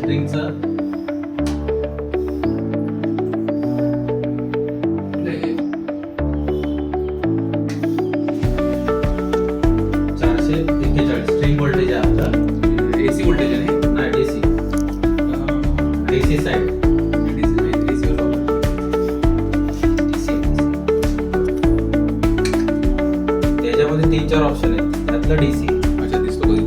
स्ट्रिंगचं string voltage आहे आपलं. AC voltage आहे नाही डीसी. DC side. त्याच्यामध्ये 3-4 ऑप्शन आहेत. त्यातलं डीसी. अच्छा दिसतो कधी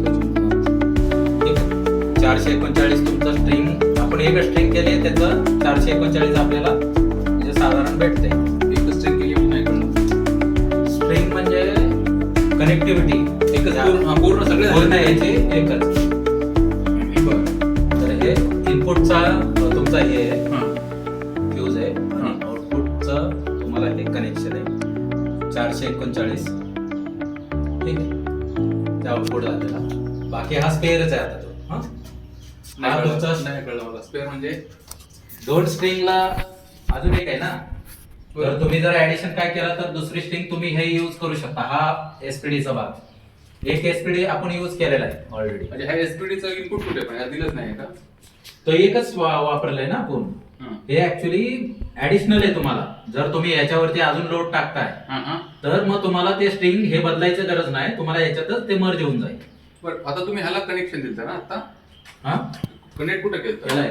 439 तुमचा स्ट्रिंग. आपण एक स्ट्रिंग केली त्याचं 439 आपल्याला म्हणजे साधारण भेटते. एक स्ट्रिंग केली पण नाही कळलं. स्ट्रिंग म्हणजे कनेक्टिव्हिटी एकच पूर्ण सगळे पूर्ण याची एकच. तर हे इनपुटचा तुमचा हे फ्यूज आहे आणि आउटपुटचं तुम्हाला हे कनेक्शन आहे 439. ठीक आहे, ते आउटपुट झालेला. बाकी हा स्पेअरच आहे आता तो. हा तुमचा नाही कळलं मला. स्पेअर म्हणजे 2 स्ट्रिंगला अजून एक आहे ना. तर तुम्ही जर ऍडिशन काय केलं तर दुसरी स्ट्रिंग तुम्ही हे यूज करू शकता. हा एसपीडीचा भाग. एक एसपीडी आपण यूज केलेला आहे ऑलरेडी. म्हणजे ह्या एसपीडीचं इनपुट कुठे पण यात दिलंच नाही का? तो एकच वापरलाय ना आपण. हे ऍक्च्युली ऍडिशनल आहे तुम्हाला. जर तुम्ही याच्यावरती अजून लोड टाकताय तर मग तुम्हाला ते स्ट्रिंग हे बदलायची गरज नाही. तुम्हाला याच्यातच ते मर्ज होऊन जाईल. बरं आता तुम्ही ह्याला कनेक्शन दिलं ना आता? हा कनेक्ट कुठे केलं?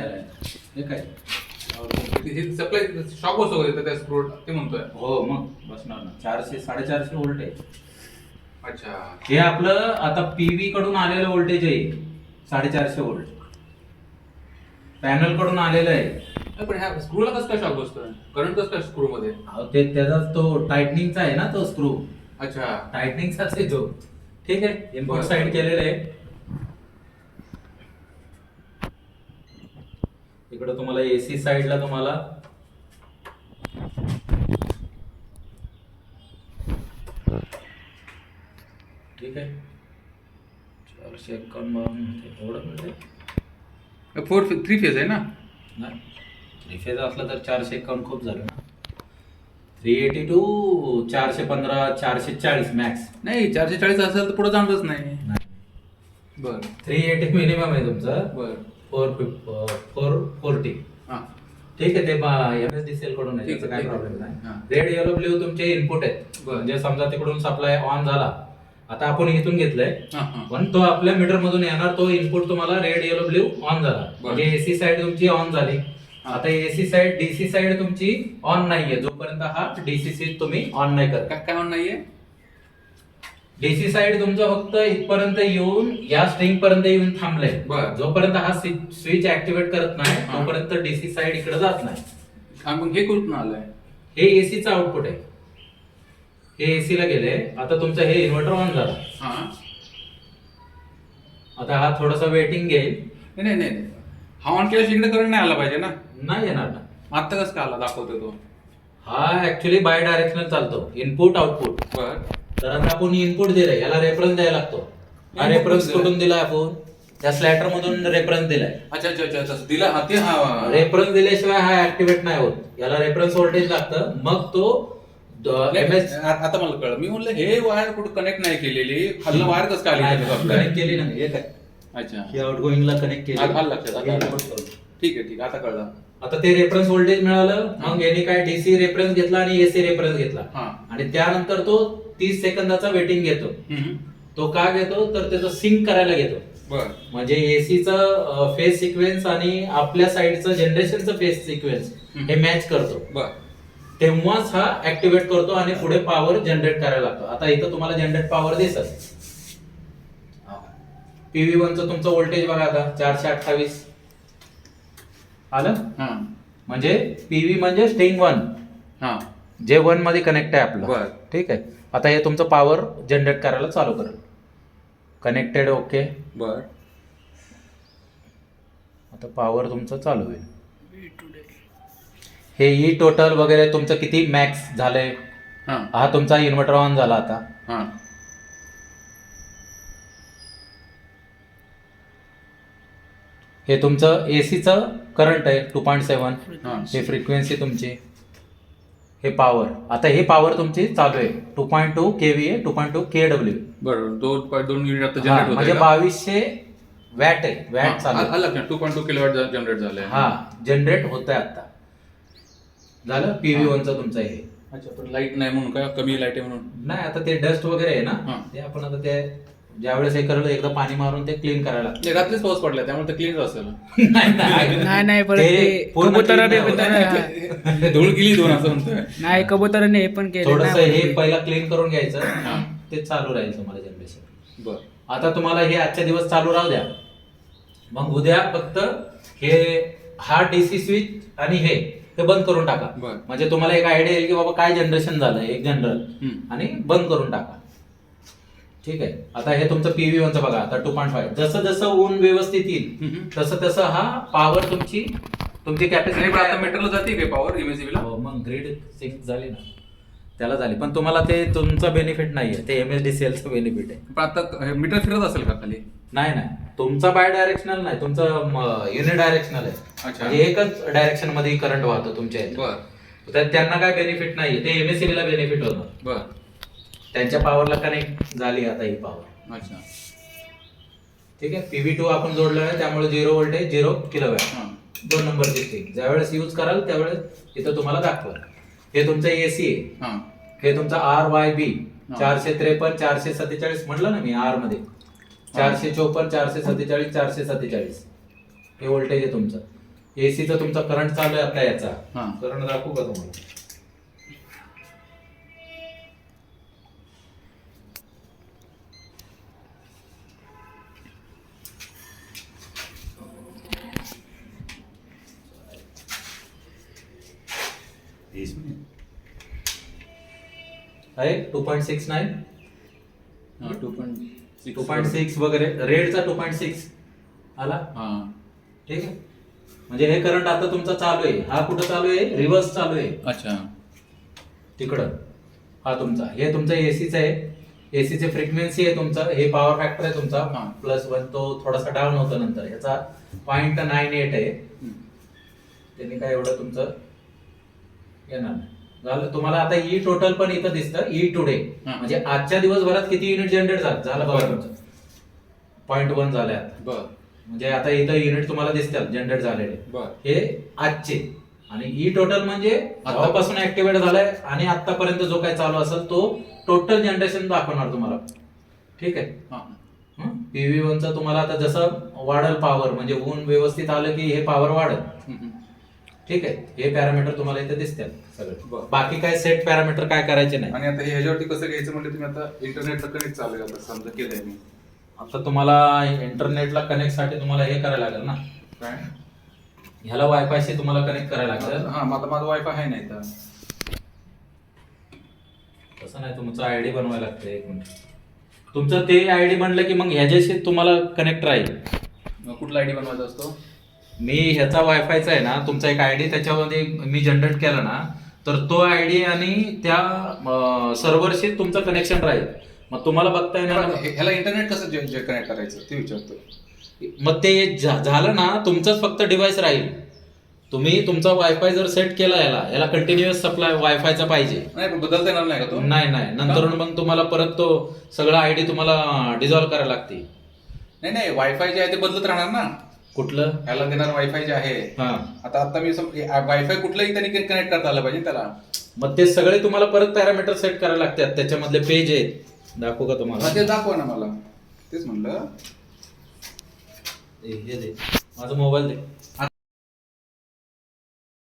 हे काय हे सप्लाय शॉक बसव त्या स्क्रू ते म्हणतोय. हो मग बसणार ना. 400-450 व्होल्ट आहे. अच्छा हे आपलं आता पीव्ही कडून आलेलं व्होल्टेज आहे 450 व्होल्ट. पॅनल कडून आलेलं आहे. पण ह्या स्क्रूला कसं काय शॉक बसतोय? करंट कसं काय स्क्रू मध्ये? ते त्याचा तो टायटनिंगचा आहे ना तो स्क्रू. अच्छा टायटनिंगचाच आहे तो. ठीक आहे, इनपुट साइड केलेलं आहे. इकडे तुम्हाला एसी साइडला तुम्हाला ठीक आहे 451 एवढं मिळते. 3 फेज आहे ना? नाही 3 फेज असला तर 451 खूप झालं ना. 382 415 440 मॅक्स. नाही 440 असेल तर पुढे जाणच नाही. बर 380 मिनिमम आहे तुमचं. बर 440. ठीक आहे, ते एमएसडी सेल कडून आहे, त्याचा काही प्रॉब्लेम नाही. रेड येलो ब्ल्यू तुमचे इनपुट आहेत. म्हणजे समजा तिकडून सप्लाय ऑन झाला, आता आपण इथून घेतलंय पण तो आपल्या मीटर मधून येणार. तो इनपुट तुम्हाला रेड येलो ब्ल्यू ऑन झाला म्हणजे एसी साइड तुमची ऑन झाली. आता एसी साइड डीसी साइड तुमची ऑन नाहीये जोपर्यंत हा डीसी स्विच तुम्ही ऑन नाही करत. काय ऑन नाहीये? डीसी साइड तुमचं फक्त इथपर्यंत येऊन या स्ट्रिंग पर्यंत येऊन थांबलंय. जोपर्यंत हा स्विच ऍक्टिव्हेट करत नाही तोपर्यंत डीसी साइड इकडे जात नाही. मग हे कुठून आलंय? हे एसीचं आउटपुट आहे. हे एसी ला गेले. आता तुमचं हे इन्व्हर्टर ऑन झालं. आता हा थोडासा वेटिंग घेईल. नाही नाही हा ऑन केल्यास इकडे करंट नाही आला पाहिजे ना? नाही येणार ना. आता कसं काय आला दाखवतो तो? हा ऍक्च्युली बाय डायरेक्शनल चालतो. Input output. बर तर आता आपण इनपुट दिलंय, याला रेफरन्स द्यायला लागतो. हा रेफरन्स कुठून दिलाय आपण? त्या स्लॅटर मधून रेफरन्स दिलाय. अच्छा अच्छा अच्छा तसं दिला. हा ते हा रेफरन्स दिल्याशिवाय हा ऍक्टिव्हेट नाही होत. याला रेफरन्स व्होल्टेज लागतं. मग तो आता मला कळलं. मी म्हणलं हे वायर कुठं कनेक्ट नाही केलेली. खाल्लं वायर कसं काय कनेक्ट केली नाही. हे काय अच्छा हे आउटगोइंगला कनेक्ट केली. लक्षात. ठीक आहे आता कळलं. आता ते रेफरन्स व्होल्टेज मिळालं. मग याने काय डीसी रेफरन्स घेतला आणि एसी रेफरन्स घेतला आणि त्यानंतर तो 30 सेकंदाचा वेटिंग घेतो. तो का घेतो तर त्याचं सिंक करायला घेतो. म्हणजे एसीचं फेज सिक्वेन्स आणि आपल्या साईडचं जनरेशनचं फेज सिक्वेन्स हे मॅच करतो. तेव्हाच हा ऍक्टिव्हेट करतो आणि पुढे पॉवर जनरेट करायला लागतो. आता इथं तुम्हाला जनरेट पॉवर दिसत. पीव्ही 1 चं तुमचं व्होल्टेज बघा आता 428 आलं. म्हणजे पीव्ही म्हणजे स्ट्रिंग 1 जे 1 मध्ये कनेक्ट आहे आपलं. ठीक आहे. आता हे तुमचं पॉवर जनरेट करायला चालू करेल. Connected okay. बर आता पॉवर तुमचं चालू होईल. हे ई टोटल वगैरे तुमचं किती मॅक्स झालंय. हा तुमचा इन्व्हर्टर ऑन झाला. आता हे तुमचं एसीचं करंट आहे 2.7. हे फ्रिक्वेन्सी तुमची. हे पॉवर. आता हे पॉवर तुमची चालू आहे 2.2 केव्हीए 2.2 केडब्ल्यू. बरोबर 2 युनिट म्हणजे 2200 वॅट आहे, वॅट चालू आहे. आलं 2.2 किलोवॅट जनरेट झालंय. हा जनरेट होत आहे आता. झालं PV1चं तुमचं हे. अच्छा, पण लाईट नाही म्हणून काय, कमी लाईट आहे म्हणून नाही, आता ते डस्ट वगैरे आहे हा. ना, ते आपण आता ते ज्यावेळेस हे करलं एकदा पाणी मारून ते क्लीन करायला लागतं. नाही, रात्रीच पाऊस पडला त्यामुळे ते क्लीन असेल. नाही परत ते पूर्ण कबुतराने clean नाही धूळ गेली दोन असं म्हणतोय. नाही कबुतराने हे पण केलं थोडस नाही. हे पहिला क्लीन करून घ्यायचं, ते चालू राहील तुम्हाला जनरेशन. बर, आता तुम्हाला हे आजच्या दिवस चालू राहू द्या. मग उद्या फक्त हे हा DC स्विच आणि हे बंद करून टाका. बर. म्हणजे तुम्हाला एक आयडिया येईल की बाबा काय जनरेशन झालं एक जनरल, आणि बंद करून टाका. ठीक आहे. आता हे तुमचं PV1चं बघा, आता 2.5. जसं जसं ऊन व्यवस्थित येईल तसं तसं हा पॉवर तुमची कॅपॅसिटी आता मीटरला जाते काय पॉवर MSCB ला? मग ग्रीड सिंक झाली ना, त्याला झाली. पण तुम्हाला ते तुमचा बेनिफिट नाहीये, ते MSDCLचं बेनिफिट आहे. पण आता मीटर फिरत असेल का खाली? नाही नाही, तुमचा बाय डायरेक्शनल नाही, तुमचं युनि डायरेक्शनल आहे. अच्छा. म्हणजे एकच डायरेक्शन मध्ये करंट वाहतो तुमच्या इथे. बर तर त्यांना काय बेनिफिट नाहीये, ते MSCB ला बेनिफिट होणार. बर. त्यांच्या पॉवरला कनेक्ट झाली आता ही पॉवर. अच्छा, ठीक आहे. PV2 आपण जोडलं आहे, त्यामुळे 0 व्होल्टेज 0 किलोवॅट. 2 नंबरची स्टिक ज्यावेळेस यूज कराल त्यावेळेस इथं तुम्हाला दाखवा. हे तुमचं AC आहे, हे तुमचं RYB 453 447 म्हटलं ना मी R मध्ये, 454 447 447 हे व्होल्टेज आहे तुमचं. ACचं तुमचा करंट चालू आहे आता. याचा करंट दाखवू का तुम्हाला? आहे 2.69 2.6 वगैरे, रेडचा 2.6 आला. ठीक आहे. म्हणजे हे करंट आता तुमचा चालू आहे. हा कुठं चालू आहे? रिव्हर्स चालू आहे. अच्छा, तिकडं. हा तुमचा, हे तुमचा ACचा आहे. ACचे फ्रिक्वेन्सी आहे तुमचा, हे पॉवर फॅक्टर आहे तुमचा +1. तो थोडासा डाऊन होतो नंतर. याचा 0.98 आहे. त्यांनी काय एवढं तुमचं येणार नाही. झालं तुम्हाला. आता ई टोटल पण इथं दिसतं, ई टुडे म्हणजे आजच्या दिवसभरात किती युनिट जनरेट झालं बघा तुमचं. 0.1 झालंय आता. बर. म्हणजे आता इथं युनिट तुम्हाला दिसतात जनरेट झालेले. हे आजचे. आणि ई टोटल म्हणजे आतापासून ऍक्टिव्हेट झालाय आणि आतापर्यंत जो काय चालू असेल तो टोटल जनरेशन दाखवणार तुम्हाला. ठीक आहे. PV1चं तुम्हाला आता जसं वाढल पॉवर, म्हणजे ऊन व्यवस्थित आलं की हे पॉवर वाढत. ठीक आहे. हे पॅरामीटर तुम्हाला इथे दिसतात सगळे. बाकी काय सेट पॅरामीटर काय करायचे नाही. आणि आता ह्याच्यावरती कसं घ्यायचं म्हणजे तुम्ही आता इंटरनेटला कनेक्ट चालू आहे, आता समजा केलंय मी. आता तुम्हाला इंटरनेटला कनेक्ट साठी तुम्हाला हे करायला लागेल ना, काय ह्याला वायफायशी तुम्हाला कनेक्ट करायला लागेल. आता माझा वायफाय आहे नाही तर. तसं नाही, तुमचा ID बनवायला लागतं. एक मिनिट. तुमचं ते ID बनलं की मग ह्याच्याशी तुम्हाला कनेक्ट राहील. कुठला ID बनवायचा असतो? मी ह्याचा वायफायचा आहे ना, तुमचा एक ID त्याच्यामध्ये मी जनरेट केला ना, तर तो ID आणि त्या सर्व्हरशी तुमचं कनेक्शन राहील. मग तुम्हाला बघता येणार. ह्याला इंटरनेट कसं कनेक्ट करायचं ते विचारतो. मग ते झालं ना, तुमचंच फक्त डिव्हाइस राहील. तुम्ही तुमचा वायफाय जर सेट केला याला कंटिन्युअस सप्लाय वायफायचा पाहिजे. नाही, बदलता येणार नाही का तो? नाही, नंतर मग तुम्हाला परत तो सगळा ID तुम्हाला डिझॉल्व करायला लागते. नाही, वायफाय जे आहे ते बदलत राहणार ना. कुठलं? ह्याला देणार वायफाय जे आहे. आता मी वायफाय कुठलंही त्यांनी कनेक्ट करता आलं पाहिजे त्याला. मग ते सगळे तुम्हाला परत पॅरामीटर सेट करायला लागतात. त्याच्यामधले पेज आहेत, दाखवू का तुम्हाला? ते दाखवा ना मला, तेच म्हणलं. हे दे माझा मोबाईल दे.